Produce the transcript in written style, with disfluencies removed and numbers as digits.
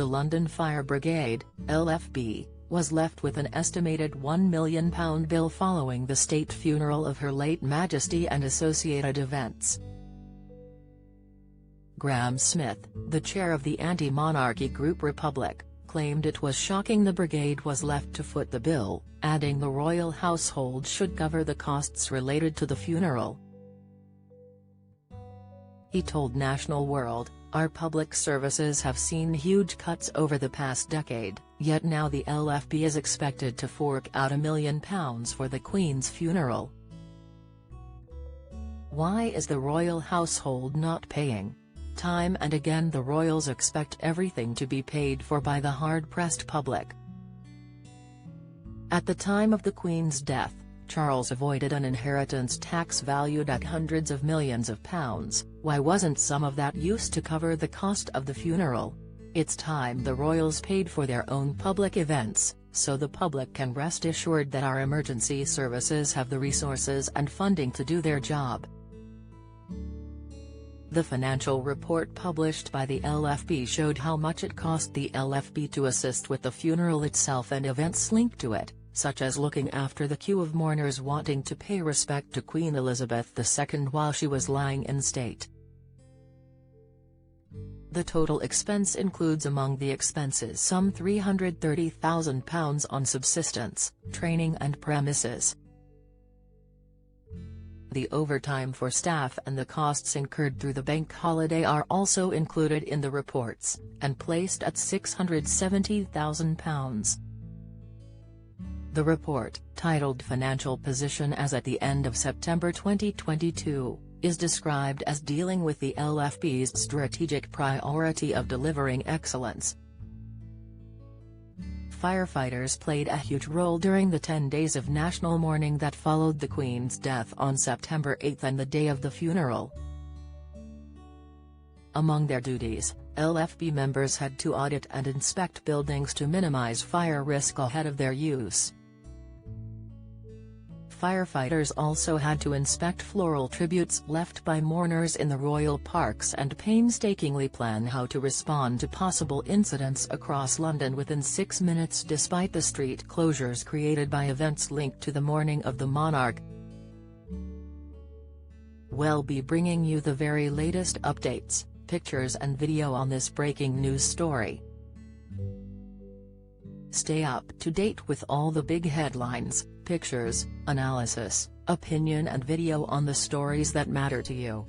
The London Fire Brigade, LFB, was left with an estimated £1 million bill following the state funeral of Her Late Majesty and associated events. Graham Smith, the chair of the anti-monarchy group Republic, claimed it was shocking the brigade was left to foot the bill, adding the royal household should cover the costs related to the funeral. He told National World, "Our public services have seen huge cuts over the past decade, yet now the LFB is expected to fork out £1 million for the Queen's funeral. Why is the royal household not paying? Time and again the royals expect everything to be paid for by the hard-pressed public." At the time of the Queen's death, Charles avoided an inheritance tax valued at hundreds of millions of pounds. Why wasn't some of that used to cover the cost of the funeral? It's time the royals paid for their own public events, so the public can rest assured that our emergency services have the resources and funding to do their job. The financial report published by the LFB showed how much it cost the LFB to assist with the funeral itself and events linked to it, such as looking after the queue of mourners wanting to pay respect to Queen Elizabeth II while she was lying in state. The total expense includes among the expenses some £330,000 on subsistence, training and premises. The overtime for staff and the costs incurred through the bank holiday are also included in the reports, and placed at £670,000. The report, titled Financial Position as at the end of September 2022, is described as dealing with the LFB's strategic priority of delivering excellence. Firefighters played a huge role during the 10 days of national mourning that followed the Queen's death on September 8 and the day of the funeral. Among their duties, LFB members had to audit and inspect buildings to minimize fire risk ahead of their use. Firefighters also had to inspect floral tributes left by mourners in the royal parks and painstakingly plan how to respond to possible incidents across London within 6 minutes despite the street closures created by events linked to the mourning of the monarch. We'll be bringing you the very latest updates, pictures and video on this breaking news story. Stay up to date with all the big headlines, pictures, analysis, opinion and video on the stories that matter to you.